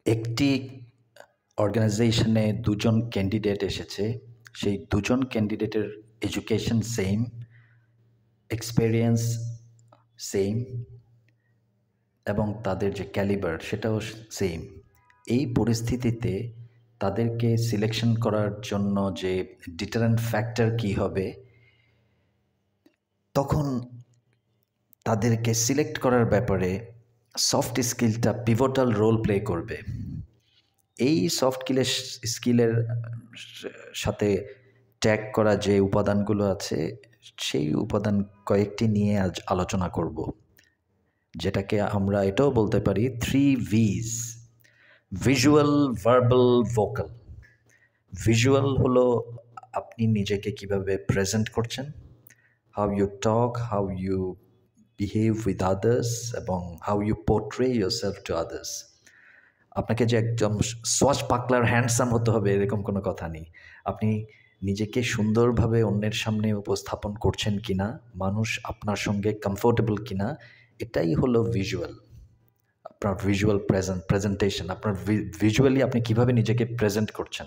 একটি অর্গানাইজেশনে দুজন ক্যান্ডিডেট এসেছে। সেই দুজন ক্যান্ডিডেটের এডুকেশন সেম, এক্সপেরিয়েন্স সেম এবং তাদের যে ক্যালিবার সেটাও সেম। এই পরিস্থিতিতে তাদেরকে সিলেকশন করার জন্য যে ডিটারেন্ট ফ্যাক্টর কী হবে, তখন তাদেরকে সিলেক্ট করার ব্যাপারে সফট স্কিলটা পিভটাল রোল প্লে করবে। এই সফট স্কিলের সাথে ট্যাগ করা যে উপাদানগুলো আছে, সেই উপাদান কয়েকটি নিয়ে আজ আলোচনা করব, যেটাকে আমরা এটাও বলতে পারি 3 V's: visual, verbal, vocal. Visual হলো আপনি নিজেকে কিভাবে প্রেজেন্ট করছেন, how you talk, how you behave with others, এবং how you portray yourself to others. আপনাকে যে একদম সোয়াচ পাকলার হ্যান্ডসাম হতে হবে এরকম কোনো কথা নেই। আপনি নিজেকে সুন্দরভাবে অন্যের সামনে উপস্থাপন করছেন কিনা, মানুষ আপনার সঙ্গে কমফোর্টেবল কিনা, এটাই হলো ভিজুয়াল। আপনার ভিজুয়াল প্রেজেন্টেশন, আপনার ভিজুয়ালি আপনি কিভাবে নিজেকে প্রেজেন্ট করছেন।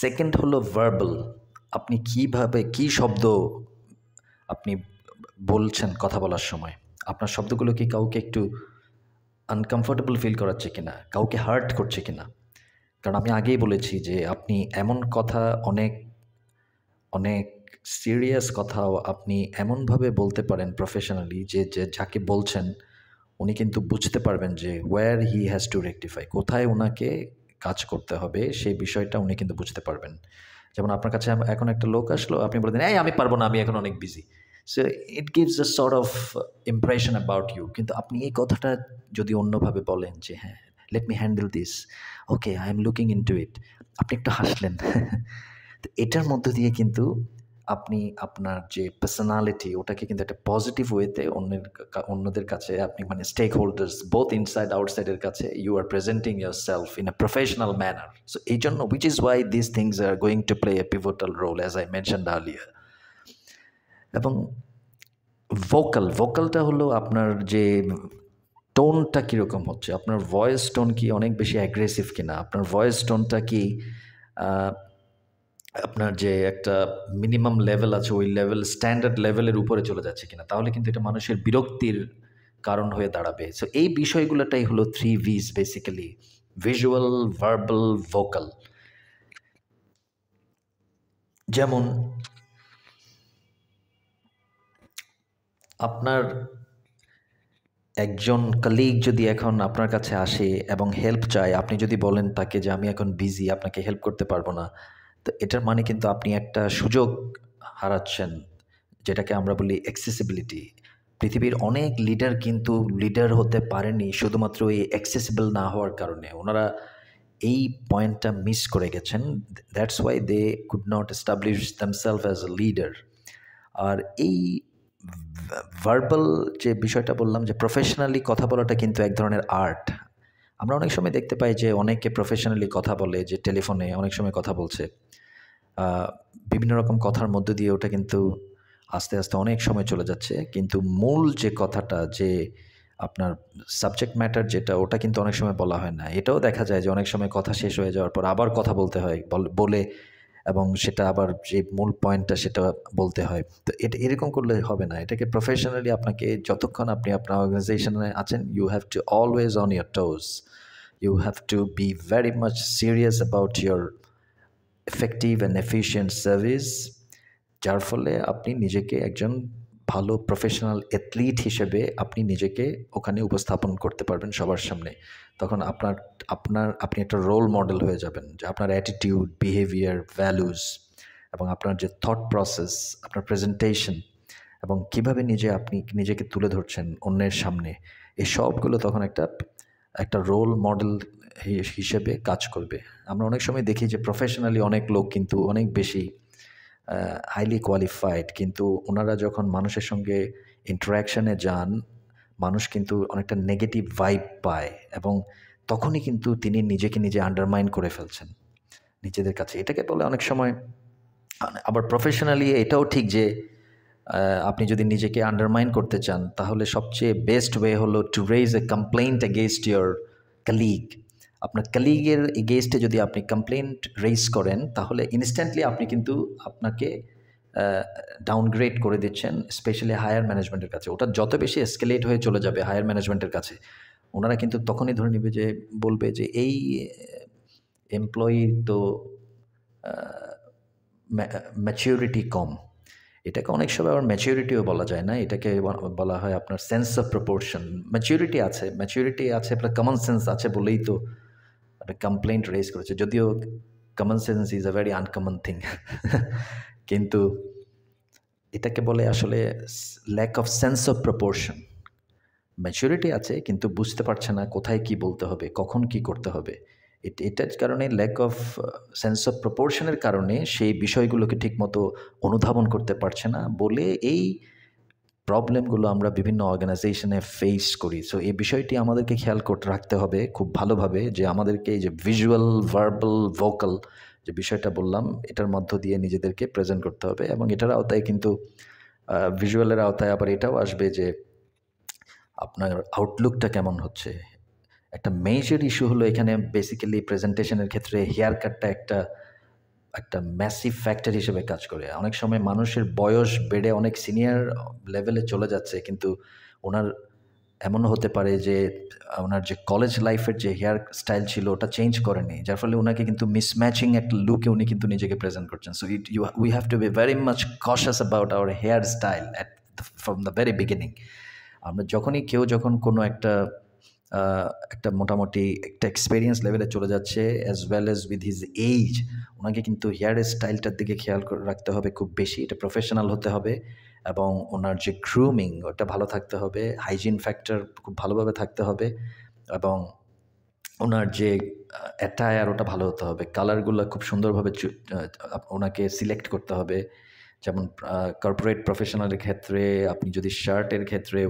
সেকেন্ড হলো ভার্বাল, আপনি কিভাবে কী শব্দ আপনি বলছেন কথা বলার সময়। আপনার শব্দগুলো কি কাউকে একটু আনকমফোর্টেবল ফিল করাচ্ছে কিনা, কাউকে হার্ট করছে কিনা। কারণ আমি আগেই বলেছি যে আপনি এমন কথা অনেক অনেক সিরিয়াস কথাও আপনি এমনভাবে বলতে পারেন প্রফেশনালি যে যাকে বলছেন উনি কিন্তু বুঝতে পারবেন যে where he has to rectify, কোথায় ওনাকে কাজ করতে হবে সেই বিষয়টা উনি কিন্তু বুঝতে পারবেন। যেমন আপনার কাছে এখন একটা লোক আসলো, আপনি বলে দেন, এই আমি পারবো না, আমি এখন অনেক busy. So it gives a sort of impression about you. কিন্তু আপনি এই কথাটা যদি অন্যভাবে বলেন যে হ্যাঁ, let me handle this, okay, I am looking into it, আপনি একটু হাসলেন। তো এটার মধ্য দিয়ে কিন্তু আপনি আপনার যে পার্সোনালিটি ওটাকে কিন্তু একটা পজিটিভ ওয়েতে অন্যদের কাছে আপনি মানে স্টেক হোল্ডার্স বোথ ইনসাইড আউটসাইডের কাছে you are presenting yourself in a professional manner. So এই জন্য which is why this things are going to play a pivotal role as I mentioned earlier. এবং ভোকালটা হলো আপনার যে টোনটা কীরকম হচ্ছে, আপনার ভয়েস টোন কি অনেক বেশি অ্যাগ্রেসিভ কিনা, আপনার ভয়েস টোনটা কি আপনার যে একটা মিনিমাম লেভেল আছে ওই লেভেল স্ট্যান্ডার্ড লেভেলের উপরে চলে যাচ্ছে কিনা, তাহলে কিন্তু এটা মানুষের বিরক্তির কারণ হয়ে দাঁড়াবে। সো এই বিষয়গুলোটাই হলো 3 V's basically: visual, verbal, vocal. যেমন আপনার একজন কলিগ যদি এখন আপনার কাছে আসে এবং হেল্প চায়, আপনি যদি বলেন তাকে যে আমি এখন বিজি, আপনাকে হেল্প করতে পারবো না, তো এটার মানে কিন্তু আপনি একটা সুযোগ হারাচ্ছেন, যেটাকে আমরা বলি অ্যাক্সেসিবিলিটি। পৃথিবীর অনেক লিডার কিন্তু লিডার হতে পারেনি শুধুমাত্র এই অ্যাক্সেসিবল না হওয়ার কারণে। ওনারা এই পয়েন্টটা মিস করে গেছেন। That's why they could not establish themselves as a leader. আর এই ভার্বাল যে বিষয়টা বললাম, যে প্রফেশনালি কথা বলাটা কিন্তু এক ধরনের আর্ট। আমরা অনেক সময় দেখতে পাই যে অনেকে প্রফেশনালি কথা বলে, যে টেলিফোনে অনেক সময় কথা বলছে, বিভিন্ন রকম কথার মধ্য দিয়ে ওটা কিন্তু আস্তে আস্তে অনেক সময় চলে যাচ্ছে, কিন্তু মূল যে কথাটা, যে আপনার সাবজেক্ট ম্যাটার যেটা, ওটা কিন্তু অনেক সময় বলা হয় না। এটাও দেখা যায় যে অনেক সময় কথা শেষ হয়ে যাওয়ার পর আবার কথা বলতে হয়, বলে এবং সেটা আবার যে মূল পয়েন্টটা সেটা বলতে হয়। তো এটা এরকম করলে হবে না। এটাকে প্রফেশনালি আপনাকে যতক্ষণ আপনি আপনার অর্গানাইজেশনে আছেন, you have to always on your toes. You have to be very much serious about your effective and efficient service, যার ফলে আপনি নিজেকে একজন ভালো প্রফেশনাল অ্যাথলিট হিসেবে আপনি নিজেকে ওখানে উপস্থাপন করতে পারবেন সবার সামনে। তখন আপনি একটা রোল মডেল হয়ে যাবেন, যে আপনার অ্যাটিটিউড, বিহেভিয়ার, ভ্যালুস এবং আপনার যে থট প্রসেস, আপনার প্রেজেন্টেশন এবং কীভাবে আপনি নিজেকে তুলে ধরছেন অন্যের সামনে, এই সবগুলো তখন একটা রোল মডেল হিসেবে কাজ করবে। আমরা অনেক সময় দেখি যে প্রফেশনালি অনেক লোক কিন্তু অনেক বেশি হাইলি কোয়ালিফাইড, কিন্তু ওনারা যখন মানুষের সঙ্গে ইন্টারাকশানে যান, মানুষ কিন্তু অনেকটা নেগেটিভ ভাইব পায় এবং তখনই কিন্তু তিনি নিজে আন্ডারমাইন করে ফেলছেন নিজেদের কাছে। এটাকে বলে অনেক সময়, আবার প্রফেশনালি এটাও ঠিক যে আপনি যদি নিজেকে আন্ডারমাইন করতে চান, তাহলে সবচেয়ে বেস্ট ওয়ে হলো two raise A complaint against your colleague, আপনার কালিগের এগেইনস্টে যদি আপনি কমপ্লেন্ট রেইজ করেন তাহলে ইনস্ট্যান্টলি আপনি কিন্তু আপনাকে ডাউনগ্রেড করে দিচ্ছেন স্পেশালি হায়ার ম্যানেজমেন্টের কাছে। ওটা যত বেশি এসকেলেট হয়ে চলে যাবে হায়ার ম্যানেজমেন্টের কাছে, ওনারা কিন্তু তখনই ধরে নেবে যে বলবে যে এই এমপ্লয়ির তো ম্যাচিউরিটি কম। এটাকে অনেক সময় আবার ম্যাচিউরিটিও বলা যায় না, এটাকে বলা হয় আপনার সেন্স অফ প্রপোর্শন। ম্যাচিউরিটি আছে আপনার কমন সেন্স আছে বলেই তো একটা কমপ্লেন্ট রেজ করেছে, যদিও common sense is a very uncommon thing কিন্তু এটাকে বলে আসলে lack of sense of proportion. Maturity আছে কিন্তু বুঝতে পারছে না কোথায় কি বলতে হবে, কখন কি করতে হবে। এটার কারণে ল্যাক অফ সেন্স অফ প্রপোর্শনের কারণে সেই বিষয়গুলোকে ঠিকমতো অনুধাবন করতে পারছে না বলে এই প্রবলেমগুলো আমরা বিভিন্ন অর্গানাইজেশনে ফেস করি। সো এই বিষয়টি আমাদেরকে খেয়াল করতে রাখতে হবে খুব ভালোভাবে, যে আমাদেরকে এই যে ভিজুয়াল, ভার্বাল, ভোকাল যে বিষয়টা বললাম এটার মধ্য দিয়ে নিজেদেরকে প্রেজেন্ট করতে হবে। এবং এটার আওতায় কিন্তু ভিজুয়ালের আওতায় আবার এটাও আসবে যে আপনার আউটলুকটা কেমন হচ্ছে। একটা মেজর ইস্যু হলো এখানে বেসিক্যালি প্রেজেন্টেশনের ক্ষেত্রে হেয়ার কাটটা একটা ম্যাসিভ ফ্যাক্টর হিসেবে কাজ করে। অনেক সময় মানুষের বয়স বেড়ে অনেক সিনিয়র লেভেলে চলে যাচ্ছে, কিন্তু ওনার এমনও হতে পারে যে ওনার যে কলেজ লাইফের যে হেয়ার স্টাইল ছিল ওটা চেঞ্জ করেনি, যার ফলে ওনাকে কিন্তু মিসম্যাচিং একটা লুকে উনি কিন্তু নিজেকে প্রেজেন্ট করছেন। So we have to be very much conscious about our hair style from the very beginning. আমরা যখনই যখন কোনো একটা মোটামুটি একটা এক্সপেরিয়েন্স লেভেলে চলে যাচ্ছে as well as with his age, ওনাকে কিন্তু হেয়ার স্টাইলটার দিকে খেয়াল করে রাখতে হবে খুব বেশি। এটা প্রফেশনাল হতে হবে এবং ওনার যে গ্রুমিং ওটা ভালো থাকতে হবে, হাইজিন ফ্যাক্টর খুব ভালোভাবে থাকতে হবে এবং ওনার যে অ্যাটায়ার ওটা ভালো হতে হবে, কালারগুলো খুব সুন্দরভাবে ওনাকে সিলেক্ট করতে হবে। যেমন কর্পোরেট প্রফেশনালের ক্ষেত্রে আপনি যদি শার্টের ক্ষেত্রে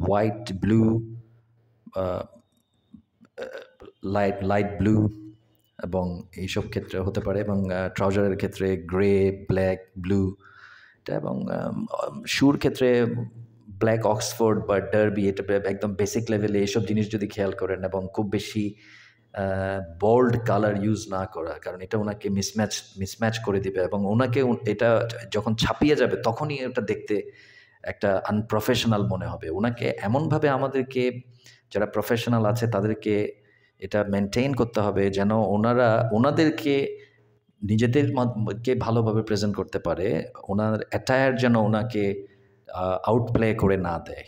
হোয়াইট, ব্লু, লাইট ব্লু এবং এইসব ক্ষেত্রে হতে পারে, এবং ট্রাউজারের ক্ষেত্রে গ্রে, ব্ল্যাক, ব্লু এটা, এবং শুর ক্ষেত্রে ব্ল্যাক অক্সফোর্ড বা ডার্বি, এটা একদম বেসিক লেভেলে এইসব জিনিস যদি খেয়াল করেন এবং খুব বেশি বোল্ড কালার ইউজ না করা, কারণ এটা ওনাকে মিসম্যাচ করে দিবে এবং ওনাকে এটা যখন ছাপিয়ে যাবে তখনই ওটা দেখতে একটা আনপ্রফেশনাল মনে হবে। ওনাকে এমনভাবে আমাদেরকে যারা প্রফেশনাল আছে তাদেরকে এটা মেনটেইন করতে হবে যেন ওনাদেরকে নিজেদেরকে ভালোভাবে প্রেজেন্ট করতে পারে, ওনার অ্যাটায়ার যেন ওনাকে আউটপ্লে করে না দেয়।